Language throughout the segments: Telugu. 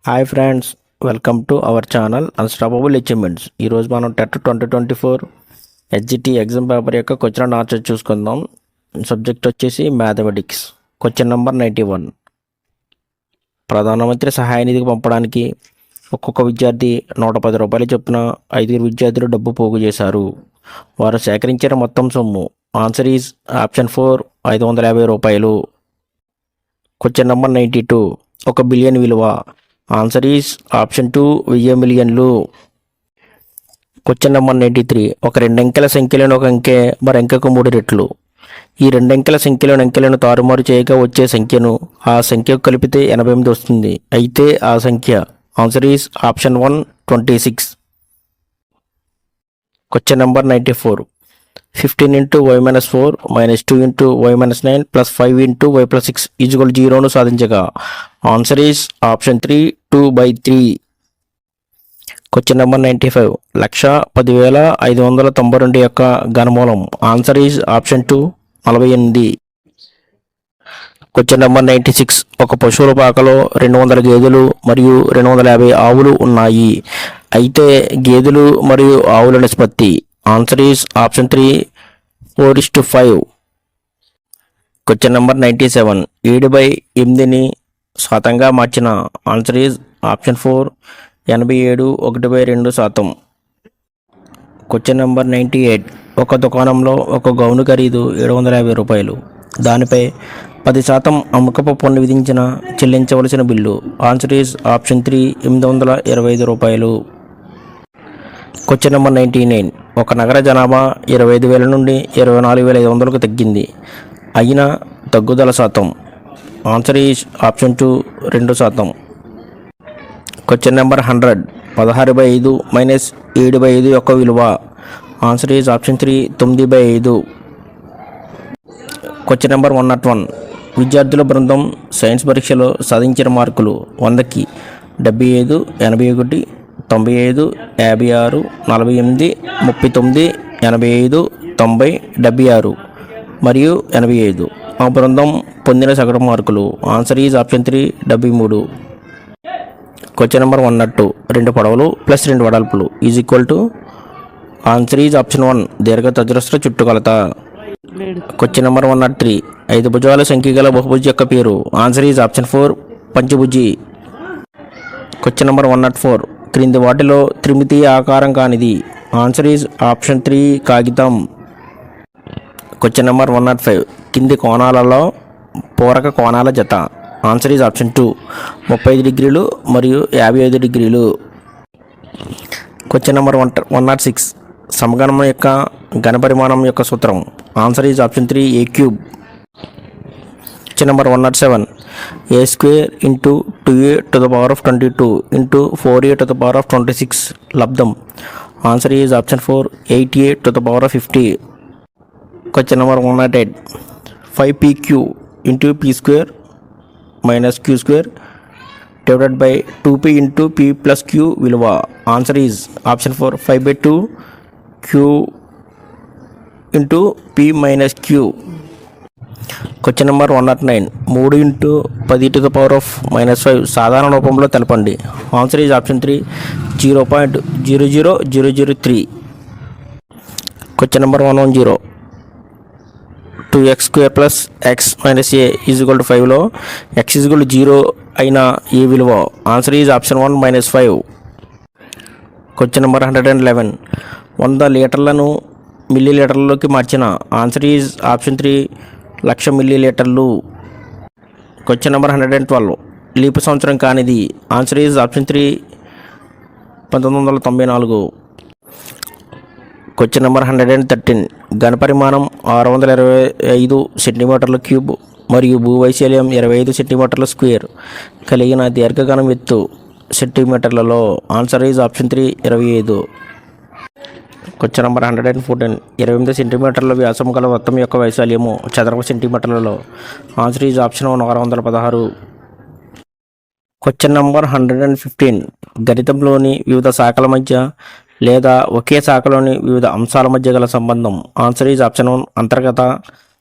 Hi friends, welcome to our channel unstoppable achievements. ఈరోజు మనం టెట్ 2024 హెచ్జిటి ఎగ్జామ్ పేపర్ యొక్క క్వశ్చన్ అండ్ ఆన్సర్ చూసుకుందాం. సబ్జెక్ట్ వచ్చేసి మ్యాథమెటిక్స్. Question number 91. ప్రధానమంత్రి సహాయ నిధికి పంపడానికి ఒక్కొక్క విద్యార్థి 110 రూపాయలు చొప్పున 5 విద్యార్థులు డబ్బు పోగు చేశారు. వారు సేకరించిన మొత్తం సొమ్ము. ఆన్సర్ ఈజ్ ఆప్షన్ 4 550 రూపాయలు. Question number 92. 1 బిలియన్ విలువ. ఆన్సర్ ఈజ్ ఆప్షన్ 2 1000 మిలియన్లు. Question number 93. ఒక రెండంకెల సంఖ్యలోని ఒక అంకె మరి అంకెకు 3 రెట్లు. ఈ రెండంకెల సంఖ్యలోని అంకెలను తారుమారు చేయగా వచ్చే సంఖ్యను ఆ సంఖ్యకు కలిపితే 88 వస్తుంది. అయితే ఆ సంఖ్య. Answer is option 1 26. Question number 94. 15 into y minus 4 minus 2 into y minus 9 plus 5 into y plus 6 is equal to 0ను సాధించగా. Answer is option 3 2/3. Question number 95. 1,10,592 యొక్క ఘనమూలం. Answer is option 2 48. Question number 96. ఒక పశువుల పాకలో 200 గేదెలు మరియు 250 ఆవులు ఉన్నాయి. అయితే గేదెలు మరియు ఆవుల నిష్పత్తి. Answer is option 3 4:5. Question number 97. 7/8ని శాతంగా మార్చిన. Answer is option 4 87 1/2%. Question number 98. ఒక దుకాణంలో ఒక గౌను ఖరీదు 750 రూపాయలు. దానిపై 10% అమ్మకపు పన్ను విధించిన చెల్లించవలసిన బిల్లు. ఆన్సర్ ఈజ్ ఆప్షన్ 3 825 రూపాయలు. Question number 99. ఒక నగర జనాభా 25,000 నుండి 24,500కు తగ్గింది. అయినా తగ్గుదల శాతం. Answer is option 2 2%. Question number 100. 16/5 minus 7/5 యొక్క విలువ. Answer is option 3 9/5. Question number 101. విద్యార్థుల బృందం సైన్స్ పరీక్షలో సాధించిన మార్కులు 100కి 75 81 95 56 48 39 85 90 76 మరియు 85. ఆ బృందం పొందిన సగటు మార్కులు. Answer is option 3 73. Question number 102. 2 పొడవులు ప్లస్ 2 వెడల్పులు is equal to. Answer is option 1 దీర్ఘ చతురస్ర చుట్టుకొలత. Question number 103. 5 భుజాల సంఖ్య గల బహుభుజి యొక్క పేరు. ఆన్సర్ ఈజ్ ఆప్షన్ 4 పంచభుజి. Question number 104. క్రింది వాటిలో త్రిమితీయ ఆకారం కానిది. ఆన్సర్ ఈజ్ ఆప్షన్ 3 కాగితం. Question number 105. కింది కోణాలలో పూరక కోణాల జత. ఆన్సర్ ఈజ్ ఆప్షన్ 2 35 డిగ్రీలు మరియు 55 డిగ్రీలు. Question number 106. సమగణం యొక్క ఘనపరిమాణం యొక్క సూత్రం. Answer is option 3 a cube. Question number 107. a² into 2a to the power of 22 into 4a to the power of 26 లబ్ధం. Answer is option 4 8a to the power of 50. Question number 108. 5pq into p² minus q² divided by 2p into p plus q విలువ. Answer is option 4 5/2 q into p minus q. Question number 109. 3 into 10 to the power of -5 సాధారణ రూపంలో తెలపండి. Answer is option 3 0.00003. Question number 110. 2x² plus x minus a is equal to 5లో x ఈజ్ ఈక్వల్ టు 0 అయిన ఏ విలువ. Answer is option 1 -5. Question number 111. 100 లీటర్లను మిల్లీ లీటర్లలోకి మార్చిన. ఆన్సర్ ఈజ్ ఆప్షన్ 3 1,00,000 మిల్లీలీటర్లు. Question number 112. లీపు సంవత్సరం కానిది. Answer is option 3 1994. Question number 113. ఘనపరిమాణం 625 సెంటీమీటర్ల క్యూబ్ మరియు భూవైశాల్యం 25 సెంటీమీటర్ల స్క్వేర్ కలిగిన దీర్ఘఘనం ఎత్తు సెంటీమీటర్లలో. Answer is option 3 25. Question number 114. 28 సెంటీమీటర్ల వ్యాసం గల వృత్తం యొక్క వైశాల్యము చదరపు సెంటీమీటర్లలో. Answer is option 616. Question number 115. గణితంలోని వివిధ శాఖల మధ్య లేదా ఒకే శాఖలోని వివిధ అంశాల మధ్య గల సంబంధం. ఆన్సర్ ఈజ్ ఆప్షన్ 1 అంతర్గత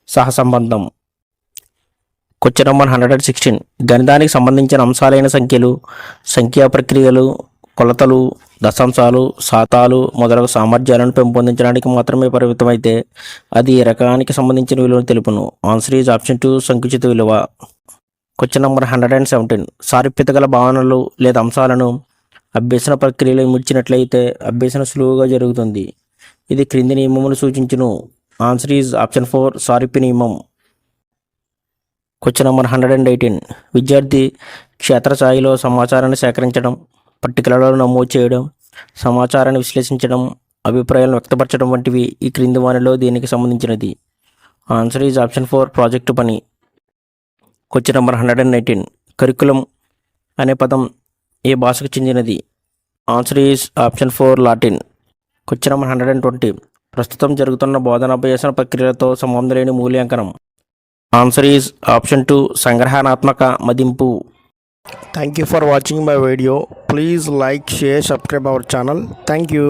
సహసంబంధం. Question number 116. గణితానికి సంబంధించిన అంశాలైన సంఖ్యలు, సంఖ్యా ప్రక్రియలు, కొలతలు, దశాంశాలు, శాతాలు మొదలగు సామర్థ్యాలను పెంపొందించడానికి మాత్రమే పరిమితమైతే అది ఈ రకానికి సంబంధించిన విలువను తెలుపును. ఆన్సర్ ఈజ్ ఆప్షన్ 2 సంకుచిత విలువ. Question number 117. సారూప్యత గల భావనలు లేదా అంశాలను అభ్యసన ప్రక్రియలో ఇమిడ్చినట్లయితే అభ్యసన సులువుగా జరుగుతుంది. ఇది క్రింది నియమములు సూచించును. ఆన్సర్ ఈజ్ ఆప్షన్ 4 సారూప్య నియమం. Question number 118. విద్యార్థి క్షేత్రస్థాయిలో సమాచారాన్ని సేకరించడం, పట్టికలలో నమోదు చేయడం, సమాచారాన్ని విశ్లేషించడం, అభిప్రాయాలను వ్యక్తపరచడం వంటివి ఈ క్రింది వానిలో దేనికి సంబంధించినది? ఆన్సర్ ఈజ్ ఆప్షన్ 4 ప్రాజెక్టు పని. Question number 119. కరికులం అనే పదం ఏ భాషకు చెందినది? Answer is option 4 Latin. Question number 120. ప్రస్తుతం జరుగుతున్న బోధనాభ్యాసన ప్రక్రియలతో సంబంధం లేని మూల్యాంకనం. ఆన్సర్ ఈజ్ ఆప్షన్ 2 సంగ్రహణాత్మక మదింపు. Thank you for watching my video. Please like, share, subscribe our channel. Thank you.